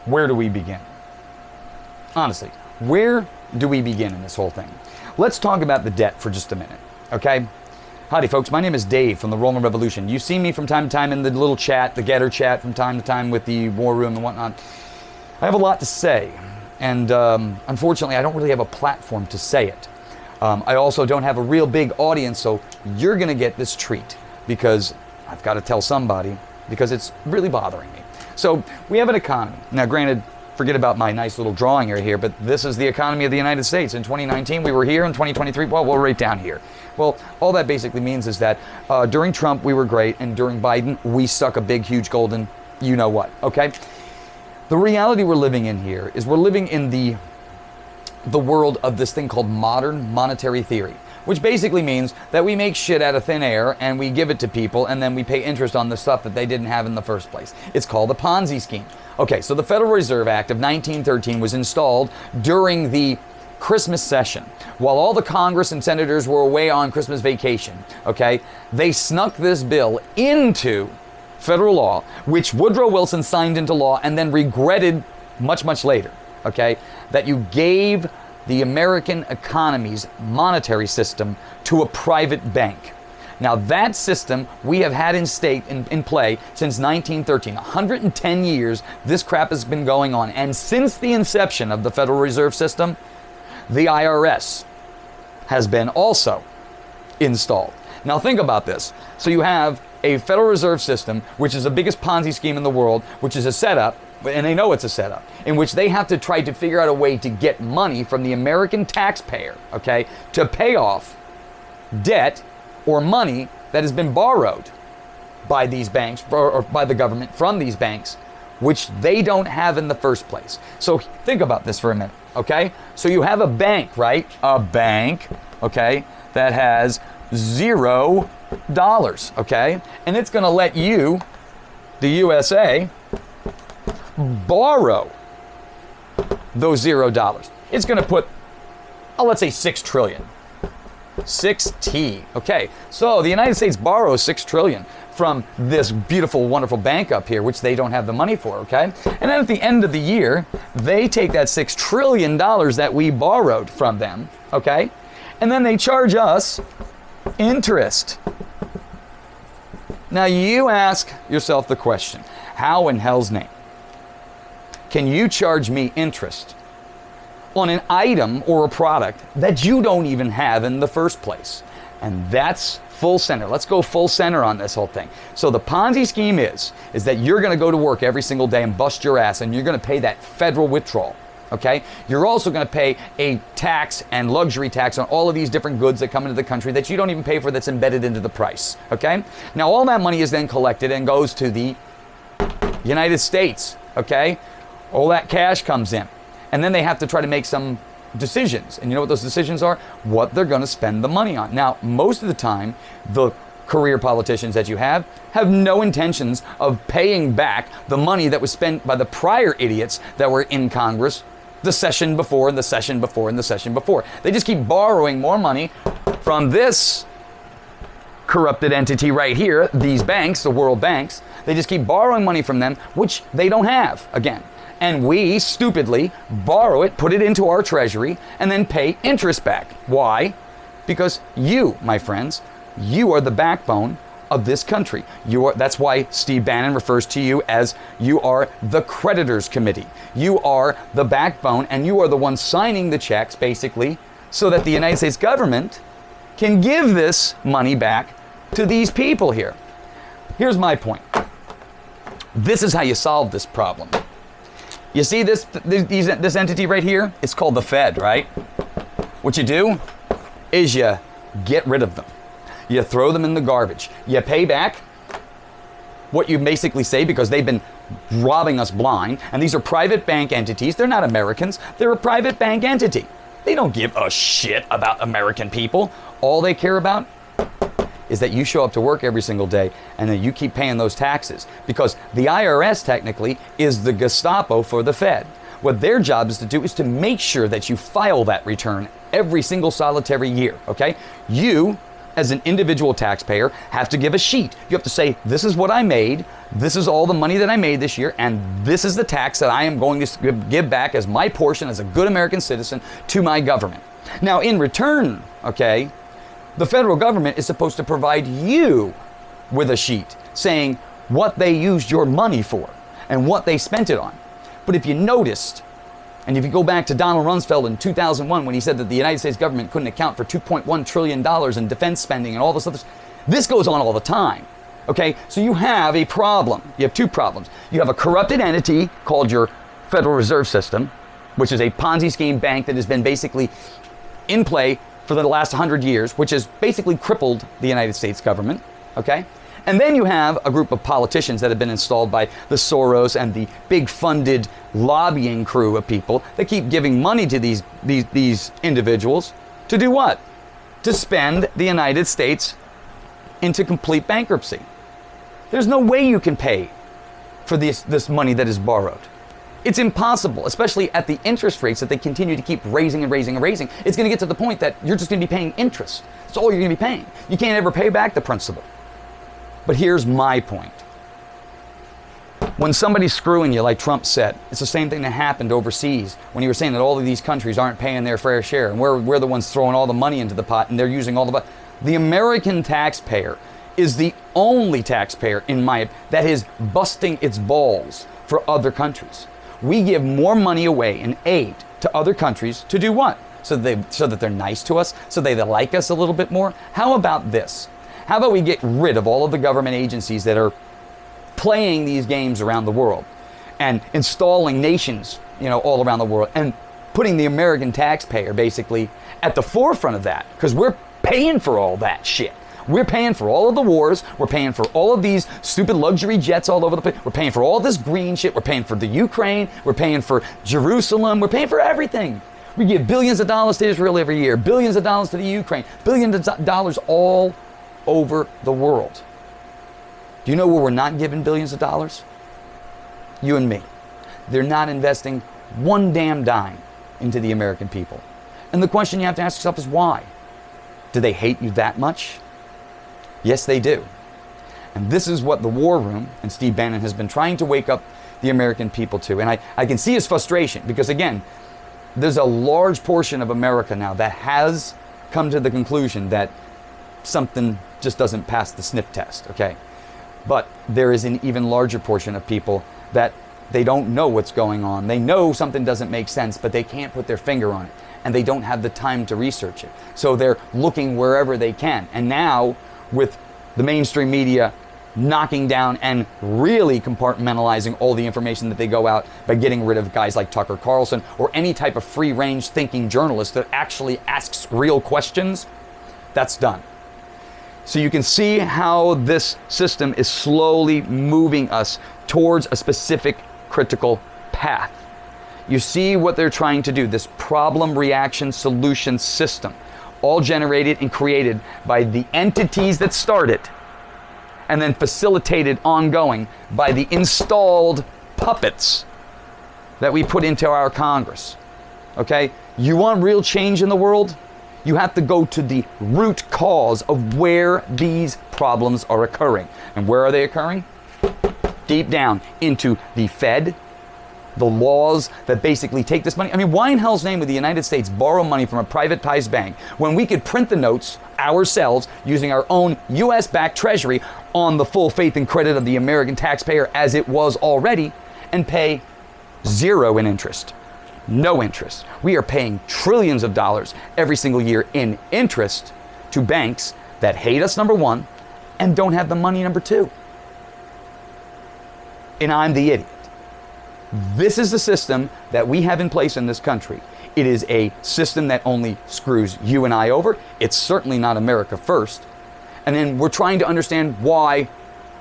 where do we begin? Honestly, where do we begin in this whole thing? Let's talk about the debt for just a minute, okay? Howdy, folks. My name is Dave from the Rolling Revolution. You see me from time to time in the little chat, the Getter chat, from time to time with the War Room and whatnot. I have a lot to say, and unfortunately, I don't really have a platform to say it. I also don't have a real big audience, so you're going to get this treat because I've got to tell somebody because it's really bothering me. So we have an economy. Now, granted, forget about my nice little drawing here, but this is the economy of the United States. In 2019, we were here. In 2023, well, we're right down here. Well, all that basically means is that during Trump, we were great, and during Biden, we suck a big, huge golden you-know-what, okay? The reality we're living in here is we're living in the world of this thing called modern monetary theory, which basically means that we make shit out of thin air and we give it to people and then we pay interest on the stuff that they didn't have in the first place. It's called the Ponzi scheme. Okay, so the Federal Reserve Act of 1913 was installed during the Christmas session. While all the Congress and senators were away on Christmas vacation, okay, they snuck this bill into federal law, which Woodrow Wilson signed into law and then regretted much, much later, okay, that you gave the American economy's monetary system to a private bank. Now that system we have had in play since 1913. 110 years this crap has been going on. And since the inception of the Federal Reserve System, the IRS has been also installed. Now think about this. So you have a Federal Reserve System, which is the biggest Ponzi scheme in the world, which is a setup, and they know it's a setup, in which they have to try to figure out a way to get money from the American taxpayer, okay, to pay off debt or money that has been borrowed by these banks or by the government from these banks, which they don't have in the first place. So think about this for a minute, okay? So you have a bank, right? A bank, okay, that has $0, okay? And it's gonna let you, the USA, borrow those $0. It's going to put, let's say 6 trillion. 6T. Okay, so the United States borrows 6 trillion from this beautiful, wonderful bank up here, which they don't have the money for, okay? And then at the end of the year, they take that $6 trillion that we borrowed from them, okay? And then they charge us interest. Now you ask yourself the question, how in hell's name can you charge me interest on an item or a product that you don't even have in the first place? And that's full center. Let's go full center on this whole thing. So the Ponzi scheme is that you're going to go to work every single day and bust your ass, and you're going to pay that federal withdrawal. Okay? You're also going to pay a tax and luxury tax on all of these different goods that come into the country that you don't even pay for, that's embedded into the price. Okay? Now all that money is then collected and goes to the United States. Okay? All that cash comes in. And then they have to try to make some decisions. And you know what those decisions are? What they're going to spend the money on. Now, most of the time, the career politicians that you have no intentions of paying back the money that was spent by the prior idiots that were in Congress the session before and the session before and the session before. They just keep borrowing more money from this corrupted entity right here, these banks, the world banks. They just keep borrowing money from them, which they don't have, again. And we stupidly borrow it, put it into our treasury, and then pay interest back. Why? Because you, my friends, you are the backbone of this country. That's why Steve Bannon refers to you as you are the creditors committee. You are the backbone, and you are the one signing the checks, basically, so that the United States government can give this money back to these people here. Here's my point. This is how you solve this problem. You see this entity right here? It's called the Fed, right? What you do is you get rid of them. You throw them in the garbage. You pay back what you basically say, because they've been robbing us blind. And these are private bank entities. They're not Americans. They're a private bank entity. They don't give a shit about American people. All they care about is that you show up to work every single day and that you keep paying those taxes, because the IRS technically is the Gestapo for the Fed. What their job is to do is to make sure that you file that return every single solitary year, okay? You as an individual taxpayer, have to give a sheet. You have to say, this is what I made, this is all the money that I made this year, and this is the tax that I am going to give back as my portion as a good American citizen to my government. Now, in return, okay, the federal government is supposed to provide you with a sheet saying what they used your money for and what they spent it on. But if you noticed, and if you go back to Donald Rumsfeld in 2001 when he said that the United States government couldn't account for $2.1 trillion in defense spending and all this other stuff, this goes on all the time. Okay, so you have a problem. You have two problems. You have a corrupted entity called your Federal Reserve System, which is a Ponzi scheme bank that has been basically in play for the last 100 years, which has basically crippled the United States government. Okay? And then you have a group of politicians that have been installed by the Soros and the big funded lobbying crew of people that keep giving money to these individuals to do what? To spend the United States into complete bankruptcy. There's no way you can pay for this money that is borrowed. It's impossible, especially at the interest rates that they continue to keep raising and raising and raising. It's going to get to the point that you're just going to be paying interest. That's all you're going to be paying. You can't ever pay back the principal. But here's my point. When somebody's screwing you, like Trump said, it's the same thing that happened overseas when he was saying that all of these countries aren't paying their fair share and we're the ones throwing all the money into the pot and they're using all the money. The American taxpayer is the only taxpayer that is busting its balls for other countries. We give more money away in aid to other countries to do what? So that they're nice to us, so they like us a little bit more. How about this? How about we get rid of all of the government agencies that are playing these games around the world and installing nations, all around the world and putting the American taxpayer basically at the forefront of that, because we're paying for all that shit. We're paying for all of the wars. We're paying for all of these stupid luxury jets all over the place. We're paying for all this green shit. We're paying for the Ukraine. We're paying for Jerusalem. We're paying for everything. We give billions of dollars to Israel every year, billions of dollars to the Ukraine, billions of dollars all over the world. Do you know where we're not giving billions of dollars? You and me. They're not investing one damn dime into the American people. And the question you have to ask yourself is why? Do they hate you that much? Yes, they do. And this is what the War Room and Steve Bannon has been trying to wake up the American people to. And I can see his frustration because, again, there's a large portion of America now that has come to the conclusion that something just doesn't pass the sniff test, okay? But there is an even larger portion of people that they don't know what's going on. They know something doesn't make sense, but they can't put their finger on it. And they don't have the time to research it. So they're looking wherever they can. And now, with the mainstream media knocking down and really compartmentalizing all the information that they go out by getting rid of guys like Tucker Carlson or any type of free-range thinking journalist that actually asks real questions, that's done. So you can see how this system is slowly moving us towards a specific critical path. You see what they're trying to do, this problem reaction solution system, all generated and created by the entities that started and then facilitated ongoing by the installed puppets that we put into our Congress. Okay? You want real change in the world? You have to go to the root cause of where these problems are occurring. And where are they occurring? Deep down into the Fed, the laws that basically take this money. I mean, why in hell's name would the United States borrow money from a privatized bank when we could print the notes ourselves using our own US-backed treasury on the full faith and credit of the American taxpayer as it was already and pay zero in interest? No interest. We are paying trillions of dollars every single year in interest to banks that hate us, number one, and don't have the money, number two. And I'm the idiot. This is the system that we have in place in this country. It is a system that only screws you and I over. It's certainly not America first. And then we're trying to understand why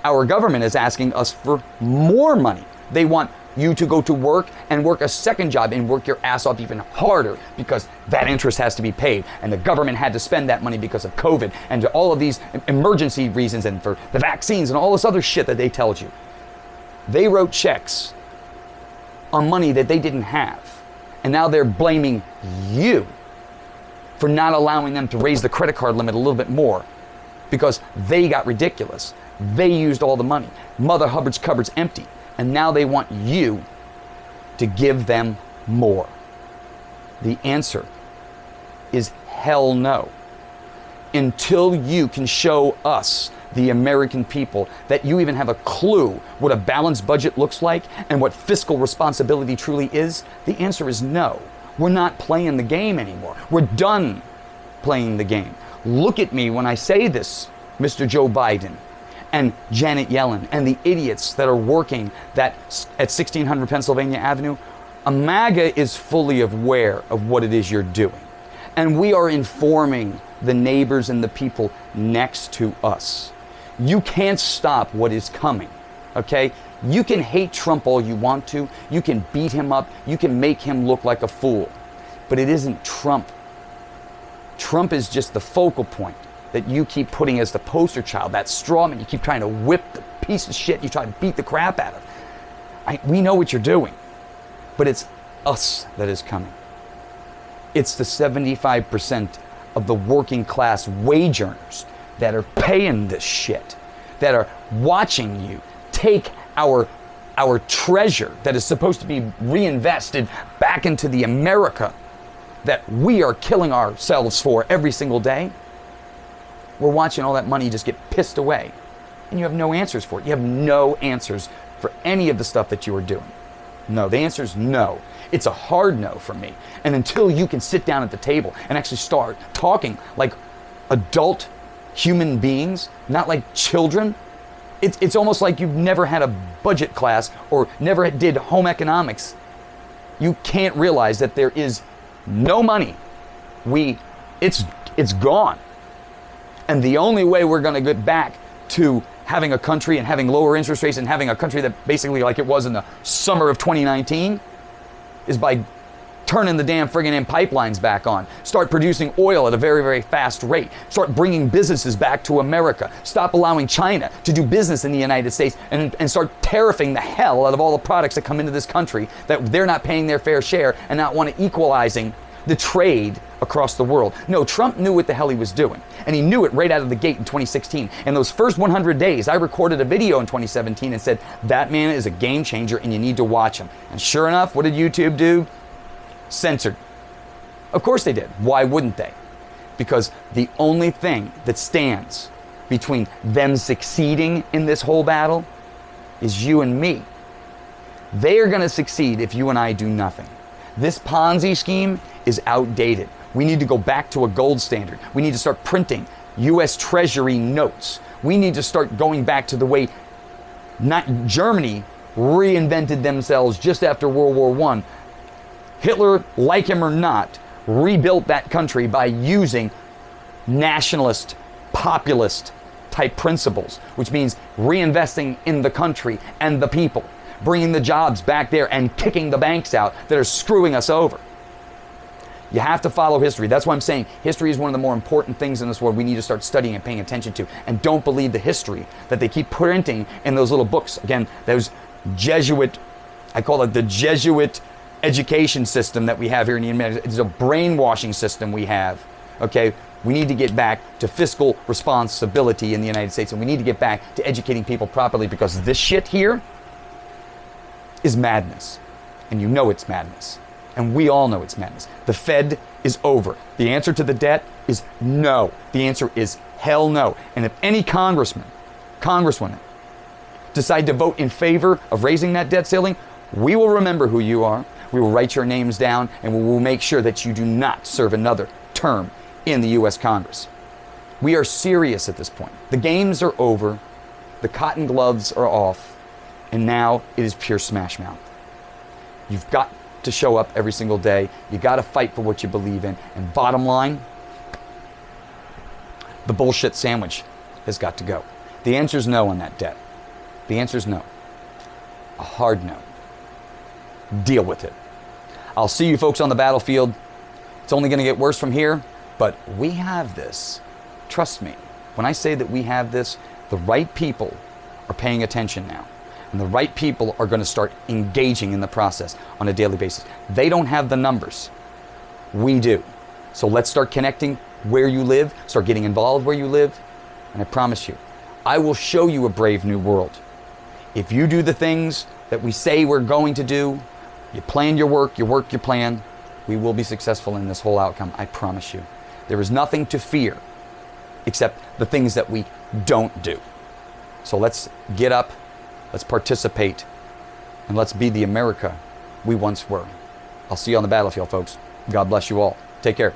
our government is asking us for more money. They want you to go to work and work a second job and work your ass off even harder because that interest has to be paid. And the government had to spend that money because of COVID and all of these emergency reasons and for the vaccines and all this other shit that they told you. They wrote checks on money that they didn't have. And now they're blaming you for not allowing them to raise the credit card limit a little bit more because they got ridiculous. They used all the money. Mother Hubbard's cupboard's empty. And now they want you to give them more. The answer is hell no. Until you can show us, the American people, that you even have a clue what a balanced budget looks like and what fiscal responsibility truly is, the answer is no. We're not playing the game anymore. We're done playing the game. Look at me when I say this, Mr. Joe Biden and Janet Yellen and the idiots that are working that at 1600 Pennsylvania Avenue. A MAGA is fully aware of what it is you're doing. And we are informing the neighbors and the people next to us. You can't stop what is coming, okay? You can hate Trump all you want to. You can beat him up. You can make him look like a fool. But it isn't Trump. Trump is just the focal point that you keep putting as the poster child, that straw man you keep trying to whip the piece of shit you try to beat the crap out of. We know what you're doing, but it's us that is coming. It's the 75% of the working class wage earners that are paying this shit, that are watching you take our treasure that is supposed to be reinvested back into the America that we are killing ourselves for every single day. We're watching all that money just get pissed away, and you have no answers for it. You have no answers for any of the stuff that you are doing. No, the answer is no. It's a hard no from me. And until you can sit down at the table and actually start talking like adult human beings, not like children, it's almost like you've never had a budget class or never did home economics. You can't realize that there is no money. It's gone. And the only way we're going to get back to having a country and having lower interest rates and having a country that basically like it was in the summer of 2019 is by turning the damn friggin' pipelines back on. Start producing oil at a very, very fast rate. Start bringing businesses back to America. Stop allowing China to do business in the United States and start tariffing the hell out of all the products that come into this country that they're not paying their fair share and not want to equalizing the trade across the world. No, Trump knew what the hell he was doing. And he knew it right out of the gate in 2016. And those first 100 days, I recorded a video in 2017 and said, that man is a game changer and you need to watch him. And sure enough, what did YouTube do? Censored. Of course they did. Why wouldn't they? Because the only thing that stands between them succeeding in this whole battle is you and me. They are going to succeed if you and I do nothing. This Ponzi scheme is outdated. We need to go back to a gold standard. We need to start printing U.S. Treasury notes. We need to start going back to the way Germany reinvented themselves just after World War I. Hitler, like him or not, rebuilt that country by using nationalist, populist type principles, which means reinvesting in the country and the people, bringing the jobs back there and kicking the banks out that are screwing us over. You have to follow history. That's why I'm saying history is one of the more important things in this world we need to start studying and paying attention to. And don't believe the history that they keep printing in those little books. Again, those Jesuit, I call it the Jesuit education system that we have here in the United States. It's a brainwashing system we have. Okay, we need to get back to fiscal responsibility in the United States, and we need to get back to educating people properly, because this shit here is madness. And you know it's madness. And we all know it's madness. The Fed is over. The answer to the debt is no. The answer is hell no. And if any congresswoman decide to vote in favor of raising that debt ceiling, we will remember who you are. We will write your names down, and we will make sure that you do not serve another term in the U.S. Congress. We are serious at this point. The games are over. The cotton gloves are off. And now it is pure smash mouth. You've got to show up every single day. You got to fight for what you believe in. And bottom line, the bullshit sandwich has got to go. The answer is no on that debt. The answer is no. A hard no. Deal with it. I'll see you folks on the battlefield. It's only going to get worse from here, but we have this. Trust me. When I say that we have this, the right people are paying attention now. And the right people are going to start engaging in the process on a daily basis. They don't have the numbers. We do. So let's start connecting where you live, start getting involved where you live, and I promise you, I will show you a brave new world. If you do the things that we say we're going to do, you plan your work, your plan, we will be successful in this whole outcome, I promise you. There is nothing to fear except the things that we don't do. So let's get up, let's participate, and let's be the America we once were. I'll see you on the battlefield, folks. God bless you all. Take care.